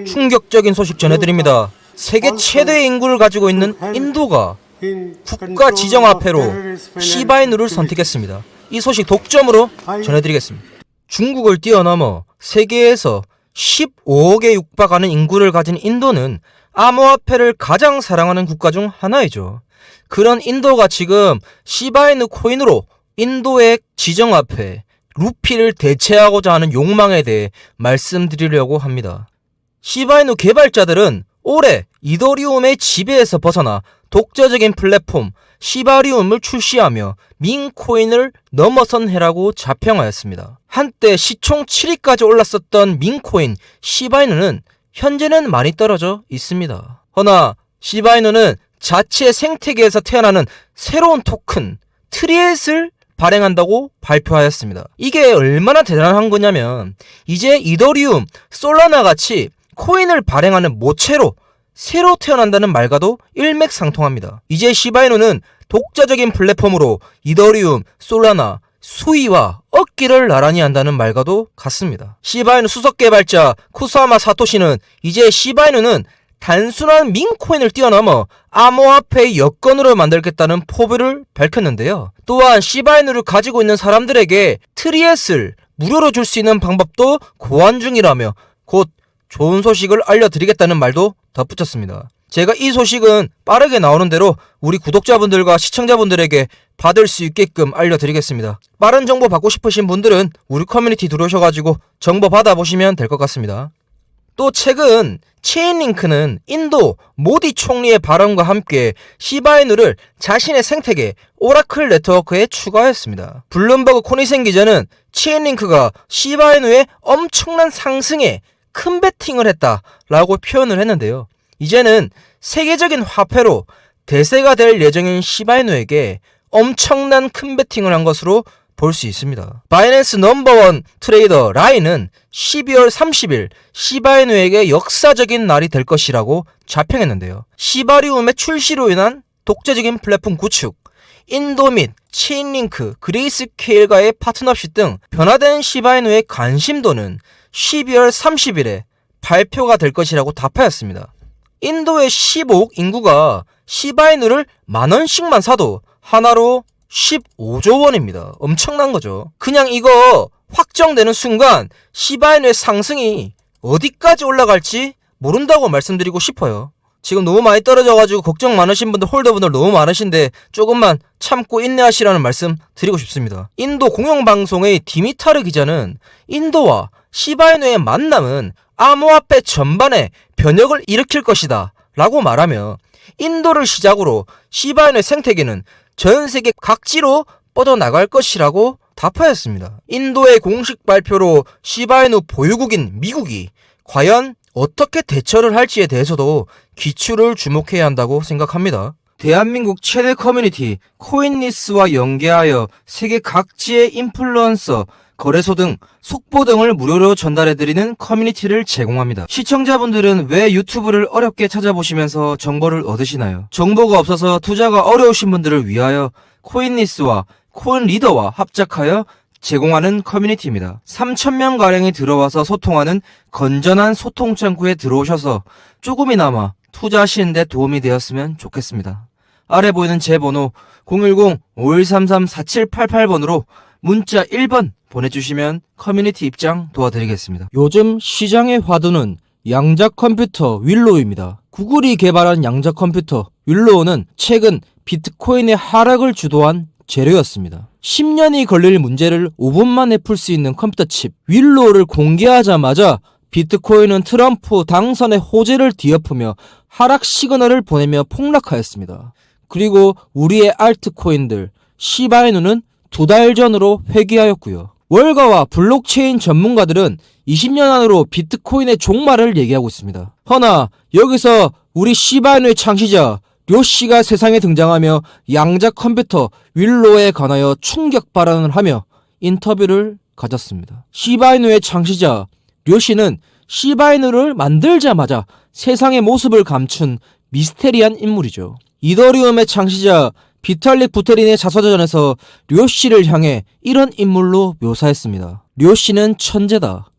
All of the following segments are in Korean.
충격적인 소식 전해드립니다. 세계 최대의 인구를 가지고 있는 인도가 국가 지정화폐로 시바이누를 선택했습니다. 이 소식 독점으로 전해드리겠습니다. 중국을 뛰어넘어 세계에서 15억에 육박하는 인구를 가진 인도는 암호화폐를 가장 사랑하는 국가 중 하나이죠. 그런 인도가 지금 시바이누 코인으로 인도의 지정화폐 루피를 대체하고자 하는 욕망에 대해 말씀드리려고 합니다. 시바이누 개발자들은 올해 이더리움의 지배에서 벗어나 독자적인 플랫폼 시바리움을 출시하며 민코인을 넘어선 해라고 자평하였습니다. 한때 시총 7위까지 올랐었던 민코인 시바이누는 현재는 많이 떨어져 있습니다. 허나 시바이누는 자체 생태계에서 태어나는 새로운 토큰 트리엣을 발행한다고 발표하였습니다. 이게 얼마나 대단한 거냐면 이제 이더리움, 솔라나 같이 코인을 발행하는 모체로 새로 태어난다는 말과도 일맥상통합니다. 이제 시바이누는 독자적인 플랫폼으로 이더리움, 솔라나, 수이와 얻기를 나란히 한다는 말과도 같습니다. 시바이누 수석 개발자 쿠사마 사토시는 이제 시바이누는 단순한 민코인을 뛰어넘어 암호화폐의 여건으로 만들겠다는 포부를 밝혔는데요. 또한 시바이누를 가지고 있는 사람들에게 트리엣을 무료로 줄 수 있는 방법도 고안 중이라며 곧 좋은 소식을 알려드리겠다는 말도 덧붙였습니다. 제가 이 소식은 빠르게 나오는 대로 우리 구독자분들과 시청자분들에게 받을 수 있게끔 알려드리겠습니다. 빠른 정보 받고 싶으신 분들은 우리 커뮤니티 들어오셔가지고 정보 받아보시면 될 것 같습니다. 또 최근 체인링크는 인도 모디 총리의 발언과 함께 시바이누를 자신의 생태계 오라클 네트워크에 추가했습니다. 블룸버그 코니센 기자는 체인링크가 시바이누의 엄청난 상승에 큰 베팅을 했다라고 표현을 했는데요. 이제는 세계적인 화폐로 대세가 될 예정인 시바이누에게 엄청난 큰 베팅을 한 것으로 볼 수 있습니다. 바이낸스 넘버원 트레이더 라인은 12월 30일 시바이누에게 역사적인 날이 될 것이라고 자평했는데요. 시바리움의 출시로 인한 독자적인 플랫폼 구축, 인도 및 체인링크, 그레이스케일과의 파트너십 등 변화된 시바이누의 관심도는 12월 30일에 발표가 될 것이라고 답하였습니다. 인도의 15억 인구가 시바이누를 만원씩만 사도 하나로 15조 원입니다. 엄청난 거죠. 그냥 이거 확정되는 순간 시바이누의 상승이 어디까지 올라갈지 모른다고 말씀드리고 싶어요. 지금 너무 많이 떨어져가지고 걱정 많으신 분들, 홀더분들 너무 많으신데 조금만 참고 인내하시라는 말씀 드리고 싶습니다. 인도 공영방송의 디미타르 기자는 인도와 시바이누의 만남은 암호화폐 전반에 변혁을 일으킬 것이다 라고 말하며 인도를 시작으로 시바이누의 생태계는 전 세계 각지로 뻗어나갈 것이라고 답하였습니다. 인도의 공식 발표로 시바이누 보유국인 미국이 과연 어떻게 대처를 할지에 대해서도 기추를 주목해야 한다고 생각합니다. 대한민국 최대 커뮤니티 코인리스와 연계하여 세계 각지의 인플루언서, 거래소 등 속보 등을 무료로 전달해드리는 커뮤니티를 제공합니다. 시청자분들은 왜 유튜브를 어렵게 찾아보시면서 정보를 얻으시나요? 정보가 없어서 투자가 어려우신 분들을 위하여 코인리스와 코인리더와 합작하여 제공하는 커뮤니티입니다. 3,000명가량이 들어와서 소통하는 건전한 소통 창구에 들어오셔서 조금이나마 투자하시는 데 도움이 되었으면 좋겠습니다. 아래 보이는 제 번호 010-5133-4788번으로 문자 1번 보내주시면 커뮤니티 입장 도와드리겠습니다. 요즘 시장의 화두는 양자 컴퓨터 윌로우입니다. 구글이 개발한 양자 컴퓨터 윌로우는 최근 비트코인의 하락을 주도한 재료였습니다. 10년이 걸릴 문제를 5분 만에 풀 수 있는 컴퓨터 칩 윌로우를 공개하자마자 비트코인은 트럼프 당선의 호재를 뒤엎으며 하락 시그널을 보내며 폭락하였습니다. 그리고 우리의 알트코인들 시바이누는 2달 전으로 회귀하였고요. 월가와 블록체인 전문가들은 20년 안으로 비트코인의 종말을 얘기하고 있습니다. 허나 여기서 우리 시바이누의 창시자 료씨가 세상에 등장하며 양자 컴퓨터 윌로우에 관하여 충격 발언을 하며 인터뷰를 가졌습니다. 시바이누의 창시자 료씨는 시바이누를 만들자마자 세상의 모습을 감춘 미스테리한 인물이죠. 이더리움의 창시자 비탈릭 부테린의 자서전에서 료씨를 향해 이런 인물로 묘사했습니다. 료씨는 천재다.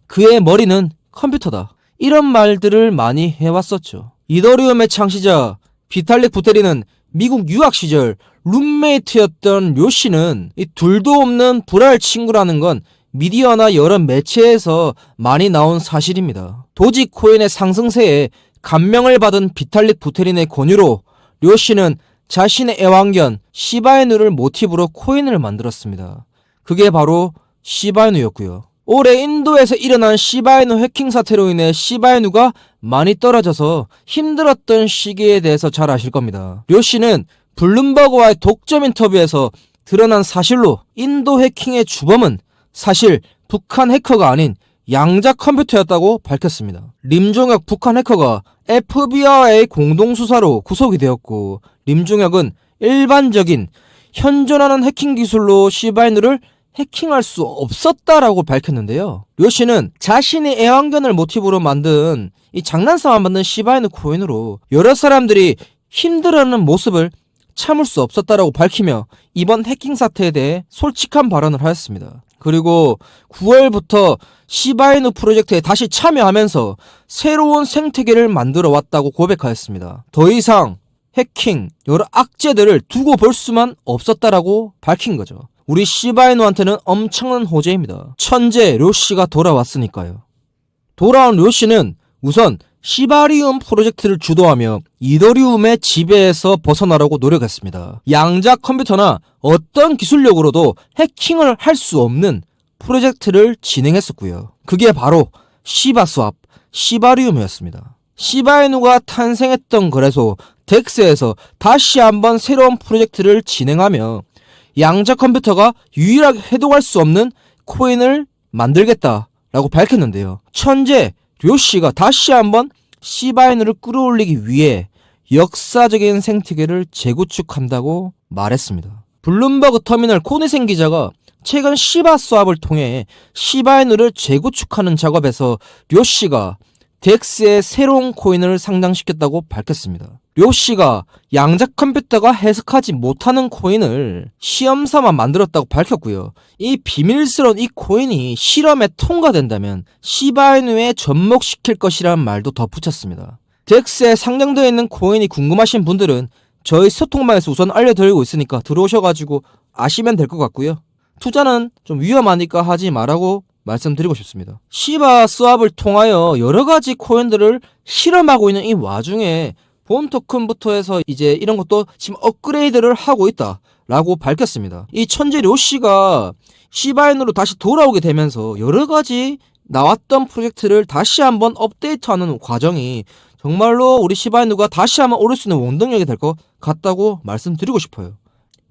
그의 머리는 컴퓨터다. 이런 말들을 많이 해왔었죠. 이더리움의 창시자 비탈릭 부테린은 미국 유학 시절 룸메이트였던 료씨는 이 둘도 없는 불알 친구라는 건 미디어나 여러 매체에서 많이 나온 사실입니다. 도지코인의 상승세에 감명을 받은 비탈릭 부테린의 권유로 료씨는 자신의 애완견 시바이누를 모티브로 코인을 만들었습니다. 그게 바로 시바이누였고요. 올해 인도에서 일어난 시바이누 해킹 사태로 인해 시바이누가 많이 떨어져서 힘들었던 시기에 대해서 잘 아실 겁니다. 료씨는 블룸버그와의 독점 인터뷰에서 드러난 사실로 인도 해킹의 주범은 사실 북한 해커가 아닌 양자 컴퓨터였다고 밝혔습니다. 림종혁 북한 해커가 FBI의 공동수사로 구속이 되었고, 림종혁은 일반적인 현존하는 해킹 기술로 시바이누를 해킹할 수 없었다라고 밝혔는데요. 료씨는 자신의 애완견을 모티브로 만든 이 장난삼아 만든 시바이누 코인으로 여러 사람들이 힘들어하는 모습을 참을 수 없었다라고 밝히며 이번 해킹 사태에 대해 솔직한 발언을 하였습니다. 그리고 9월부터 시바이누 프로젝트에 다시 참여하면서 새로운 생태계를 만들어 왔다고 고백하였습니다. 더 이상 해킹, 여러 악재들을 두고 볼 수만 없었다라고 밝힌 거죠. 우리 시바이누한테는 엄청난 호재입니다. 천재 료씨가 돌아왔으니까요. 돌아온 료씨는 우선 시바리움 프로젝트를 주도하며 이더리움의 지배에서 벗어나려고 노력했습니다. 양자 컴퓨터나 어떤 기술력으로도 해킹을 할 수 없는 프로젝트를 진행했었고요. 그게 바로 시바스왑, 시바리움이었습니다. 시바이누가 탄생했던 거래소 덱스에서 다시 한번 새로운 프로젝트를 진행하며 양자 컴퓨터가 유일하게 해독할 수 없는 코인을 만들겠다라고 밝혔는데요. 천재 료씨가 다시 한번 시바이누를 끌어올리기 위해 역사적인 생태계를 재구축한다고 말했습니다. 블룸버그 터미널 코니생 기자가 최근 시바스왑을 통해 시바이누를 재구축하는 작업에서 료씨가 덱스의 새로운 코인을 상장시켰다고 밝혔습니다. 료씨가 양자 컴퓨터가 해석하지 못하는 코인을 시험삼아 만들었다고 밝혔고요. 이 비밀스러운 이 코인이 실험에 통과된다면 시바이누에 접목시킬 것이라는 말도 덧붙였습니다. 덱스에 상장되어 있는 코인이 궁금하신 분들은 저희 소통방에서 우선 알려드리고 있으니까 들어오셔가지고 아시면 될 것 같고요. 투자는 좀 위험하니까 하지 말라고 말씀드리고 싶습니다. 시바스왑을 통하여 여러가지 코인들을 실험하고 있는 이 와중에 본 토큰부터 해서 이제 이런 것도 지금 업그레이드를 하고 있다라고 밝혔습니다. 이 천재 료씨가 시바이누로 다시 돌아오게 되면서 여러가지 나왔던 프로젝트를 다시 한번 업데이트하는 과정이 정말로 우리 시바이누가 다시 한번 오를 수 있는 원동력이 될 것 같다고 말씀드리고 싶어요.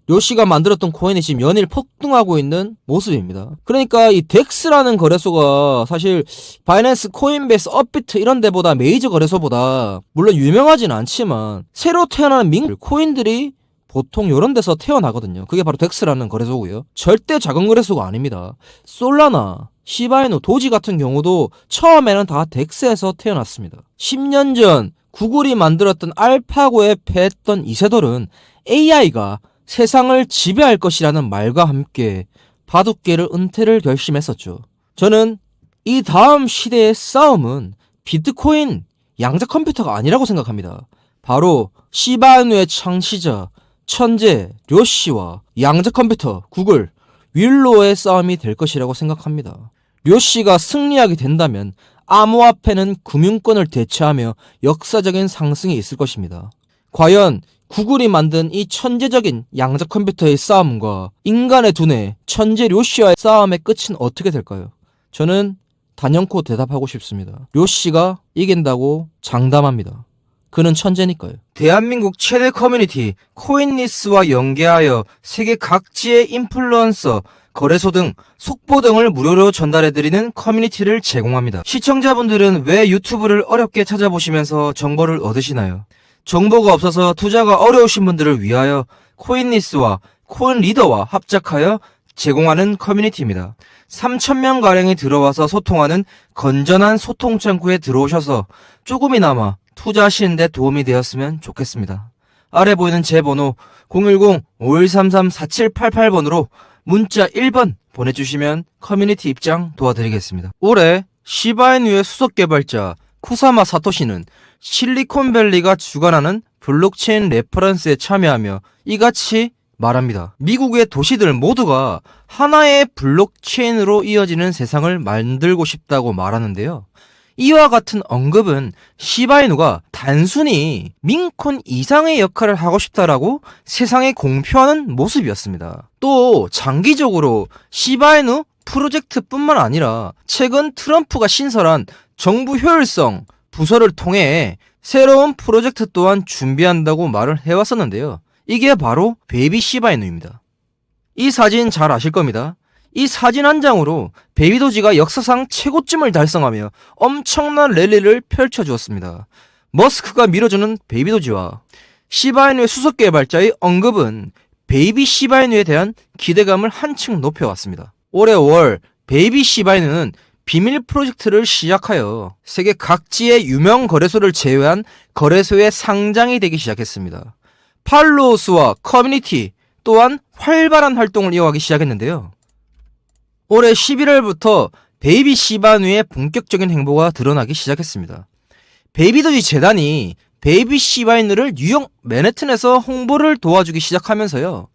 료씨가 만들었던 코인이 지금 연일 폭등하고 있는 모습입니다. 그러니까 이 덱스라는 거래소가 사실 바이낸스, 코인베이스, 업비트 이런 데보다 메이저 거래소보다 물론 유명하진 않지만 새로 태어나는 코인들이 보통 이런 데서 태어나거든요. 그게 바로 덱스라는 거래소고요. 절대 작은 거래소가 아닙니다. 솔라나, 시바이누, 도지 같은 경우도 처음에는 다 덱스에서 태어났습니다. 10년 전 구글이 만들었던 알파고에 패했던 이세돌은 AI가 세상을 지배할 것이라는 말과 함께 바둑계를 은퇴를 결심했었죠. 저는 이 다음 시대의 싸움은 비트코인, 양자 컴퓨터가 아니라고 생각합니다. 바로 시바이누의 창시자, 천재, 료씨와 양자 컴퓨터, 구글, 윌로의 싸움이 될 것이라고 생각합니다. 료씨가 승리하게 된다면 암호화폐는 금융권을 대체하며 역사적인 상승이 있을 것입니다. 과연 구글이 만든 이 천재적인 양자 컴퓨터의 싸움과 인간의 두뇌, 천재 료씨와의 싸움의 끝은 어떻게 될까요? 저는 단연코 대답하고 싶습니다. 료씨가 이긴다고 장담합니다. 그는 천재니까요. 대한민국 최대 커뮤니티 코인리스와 연계하여 세계 각지의 인플루언서, 거래소 등 속보 등을 무료로 전달해드리는 커뮤니티를 제공합니다. 시청자분들은 왜 유튜브를 어렵게 찾아보시면서 정보를 얻으시나요? 정보가 없어서 투자가 어려우신 분들을 위하여 코인리스와 코인리더와 합작하여 제공하는 커뮤니티입니다. 3,000명가량이 들어와서 소통하는 건전한 소통 창구에 들어오셔서 조금이나마 투자하시는 데 도움이 되었으면 좋겠습니다. 아래 보이는 제 번호 010-5133-4788번으로 문자 1번 보내주시면 커뮤니티 입장 도와드리겠습니다. 올해 시바이누의 수석 개발자 쿠사마 사토시는 실리콘밸리가 주관하는 블록체인 레퍼런스에 참여하며 이같이 말합니다. 미국의 도시들 모두가 하나의 블록체인으로 이어지는 세상을 만들고 싶다고 말하는데요. 이와 같은 언급은 시바이누가 단순히 민콘 이상의 역할을 하고 싶다라고 세상에 공표하는 모습이었습니다. 또 장기적으로 시바이누 프로젝트뿐만 아니라 최근 트럼프가 신설한 정부 효율성 부서를 통해 새로운 프로젝트 또한 준비한다고 말을 해왔었는데요. 이게 바로 베이비 시바이누입니다. 이 사진 잘 아실 겁니다. 이 사진 한 장으로 베이비도지가 역사상 최고점을 달성하며 엄청난 랠리를 펼쳐주었습니다. 머스크가 밀어주는 베이비도지와 시바이누의 수석 개발자의 언급은 베이비 시바이누에 대한 기대감을 한층 높여왔습니다. 올해 5월 베이비 시바이누는 비밀 프로젝트를 시작하여 세계 각지의 유명 거래소를 제외한 거래소에 상장이 되기 시작했습니다. 팔로워 수와 커뮤니티 또한 활발한 활동을 이어가기 시작했는데요. 올해 11월부터 베이비 시바이누의 본격적인 행보가 드러나기 시작했습니다. 베이비도지 재단이 베이비 시바이누를 뉴욕 맨해튼에서 홍보를 도와주기 시작하면서요.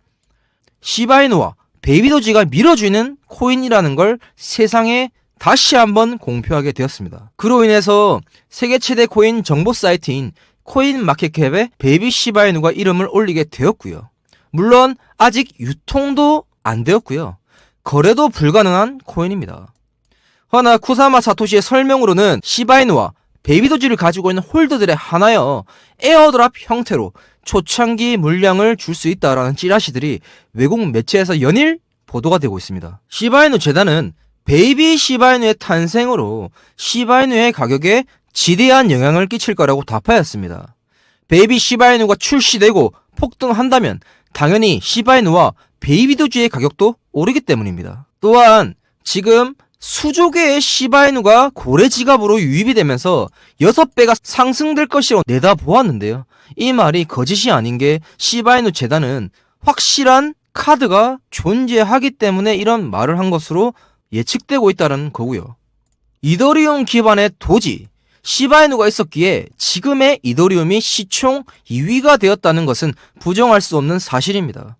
시바이누와 베이비도지가 밀어주는 코인이라는 걸 세상에 다시 한번 공표하게 되었습니다. 그로 인해서 세계 최대 코인 정보 사이트인 코인마켓캡에 베이비 시바이누가 이름을 올리게 되었고요. 물론 아직 유통도 안 되었고요. 거래도 불가능한 코인입니다. 허나 쿠사마 사토시의 설명으로는 시바이누와 베이비도지를 가지고 있는 홀더들의 하나여 에어드랍 형태로 초창기 물량을 줄 수 있다라는 찌라시들이 외국 매체에서 연일 보도가 되고 있습니다. 시바이누 재단은 베이비 시바이누의 탄생으로 시바이누의 가격에 지대한 영향을 끼칠 거라고 답하였습니다. 베이비 시바이누가 출시되고 폭등한다면 당연히 시바이누와 베이비도지의 가격도 오르기 때문입니다. 또한 지금 수조 개의 시바이누가 고래 지갑으로 유입이 되면서 6배가 상승될 것이라고 내다보았는데요. 이 말이 거짓이 아닌 게 시바이누 재단은 확실한 카드가 존재하기 때문에 이런 말을 한 것으로 예측되고 있다는 거고요. 이더리움 기반의 도지 시바이누가 있었기에 지금의 이더리움이 시총 2위가 되었다는 것은 부정할 수 없는 사실입니다.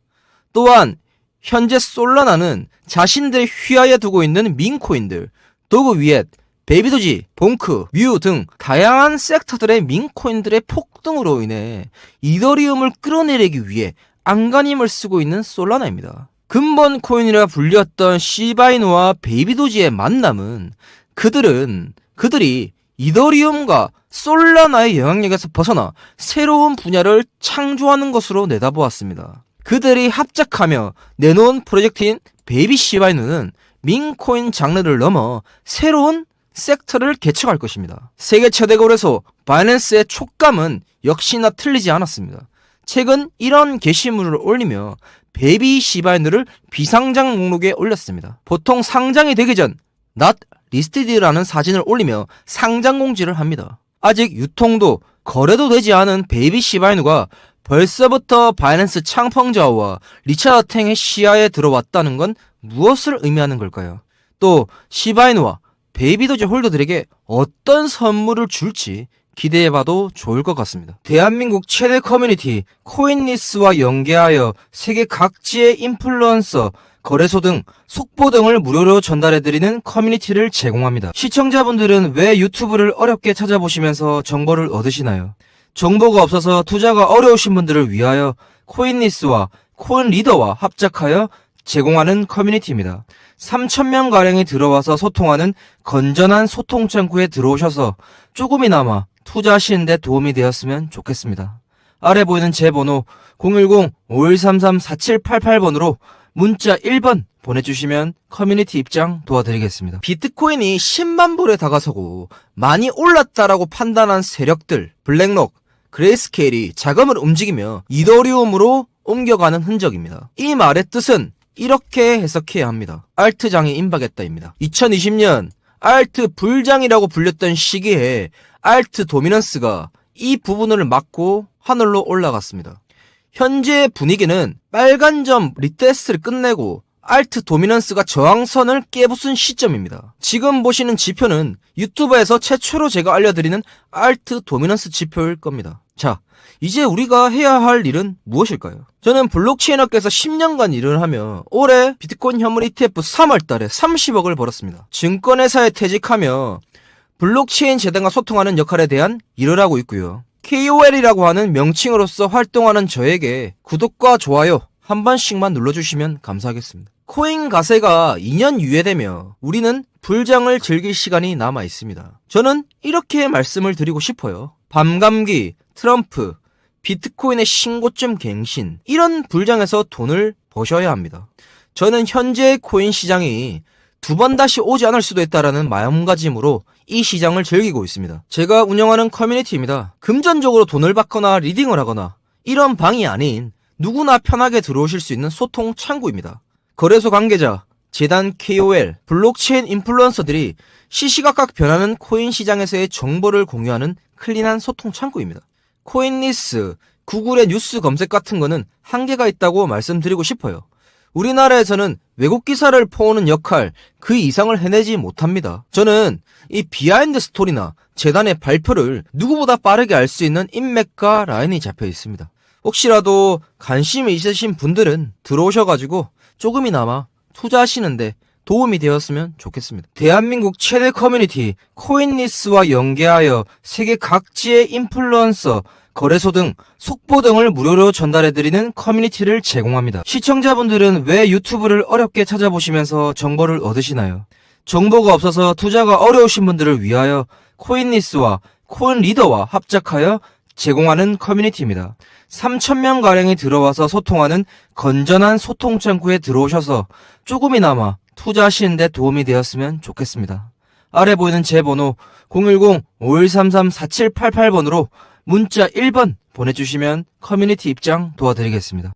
또한 현재 솔라나는 자신들의 휘하에 두고 있는 민코인들, 도그위엣, 베이비도지, 봉크, 뮤 등 다양한 섹터들의 민코인들의 폭등으로 인해 이더리움을 끌어내리기 위해 안간힘을 쓰고 있는 솔라나입니다. 근본 코인이라 불렸던 시바이누와 베이비도지의 만남은 그들이 이더리움과 솔라나의 영향력에서 벗어나 새로운 분야를 창조하는 것으로 내다보았습니다. 그들이 합작하며 내놓은 프로젝트인 베이비 시바이누는 민코인 장르를 넘어 새로운 섹터를 개척할 것입니다. 세계 최대 거래소 바이낸스의 촉감은 역시나 틀리지 않았습니다. 최근 이런 게시물을 올리며 베이비 시바이누를 비상장 목록에 올렸습니다. 보통 상장이 되기 전 not listed라는 사진을 올리며 상장 공지를 합니다. 아직 유통도 거래도 되지 않은 베이비 시바이누가 벌써부터 바이낸스 창펑자오와 리차드 탱의 시야에 들어왔다는 건 무엇을 의미하는 걸까요? 또 시바이누와 베이비도지 홀더들에게 어떤 선물을 줄지 기대해봐도 좋을 것 같습니다. 대한민국 최대 커뮤니티 코인리스와 연계하여 세계 각지의 인플루언서, 거래소 등 속보 등을 무료로 전달해드리는 커뮤니티를 제공합니다. 시청자분들은 왜 유튜브를 어렵게 찾아보시면서 정보를 얻으시나요? 정보가 없어서 투자가 어려우신 분들을 위하여 코인리스와 코인리더와 합작하여 제공하는 커뮤니티입니다. 3,000명가량이 들어와서 소통하는 건전한 소통 창구에 들어오셔서 조금이나마 투자하시는 데 도움이 되었으면 좋겠습니다. 아래 보이는 제 번호 010-5133-4788번으로 문자 1번 보내주시면 커뮤니티 입장 도와드리겠습니다. 비트코인이 10만 불에 다가서고 많이 올랐다라고 판단한 세력들, 블랙록, 그레이스케일이 자금을 움직이며 이더리움으로 옮겨가는 흔적입니다. 이 말의 뜻은 이렇게 해석해야 합니다. 알트장이 임박했다입니다. 2020년 알트 불장이라고 불렸던 시기에 알트 도미넌스가 이 부분을 막고 하늘로 올라갔습니다. 현재 분위기는 빨간 점 리테스트를 끝내고 알트 도미넌스가 저항선을 깨부순 시점입니다. 지금 보시는 지표는 유튜브에서 최초로 제가 알려드리는 알트 도미넌스 지표일 겁니다. 자, 이제 우리가 해야 할 일은 무엇일까요? 저는 블록체인 업계에서 10년간 일을 하며 올해 비트코인 현물 ETF 3월달에 30억을 벌었습니다. 증권회사에 퇴직하며 블록체인 재단과 소통하는 역할에 대한 일을 하고 있고요. KOL이라고 하는 명칭으로서 활동하는 저에게 구독과 좋아요 한 번씩만 눌러주시면 감사하겠습니다. 코인 가세가 2년 유예되며 우리는 불장을 즐길 시간이 남아 있습니다. 저는 이렇게 말씀을 드리고 싶어요. 밤감기, 트럼프, 비트코인의 신고점 갱신, 이런 불장에서 돈을 버셔야 합니다. 저는 현재의 코인 시장이 두 번 다시 오지 않을 수도 있다라는 마음가짐으로 이 시장을 즐기고 있습니다. 제가 운영하는 커뮤니티입니다. 금전적으로 돈을 받거나 리딩을 하거나 이런 방이 아닌 누구나 편하게 들어오실 수 있는 소통 창구입니다. 거래소 관계자, 재단 KOL, 블록체인 인플루언서들이 시시각각 변하는 코인 시장에서의 정보를 공유하는 클린한 소통 창구입니다. 코인리스, 구글의 뉴스 검색 같은 거는 한계가 있다고 말씀드리고 싶어요. 우리나라에서는 외국 기사를 퍼오는 역할 그 이상을 해내지 못합니다. 저는 이 비하인드 스토리나 재단의 발표를 누구보다 빠르게 알 수 있는 인맥과 라인이 잡혀 있습니다. 혹시라도 관심이 있으신 분들은 들어오셔가지고 조금이나마 투자하시는데 도움이 되었으면 좋겠습니다. 대한민국 최대 커뮤니티 코인리스와 연계하여 세계 각지의 인플루언서, 거래소 등 속보 등을 무료로 전달해드리는 커뮤니티를 제공합니다. 시청자분들은 왜 유튜브를 어렵게 찾아보시면서 정보를 얻으시나요? 정보가 없어서 투자가 어려우신 분들을 위하여 코인리스와 코인리더와 합작하여 제공하는 커뮤니티입니다. 3,000명가량이 들어와서 소통하는 건전한 소통 창구에 들어오셔서 조금이나마 투자하시는 데 도움이 되었으면 좋겠습니다. 아래 보이는 제 번호 010-5133-4788번으로 문자 1번 보내주시면 커뮤니티 입장 도와드리겠습니다.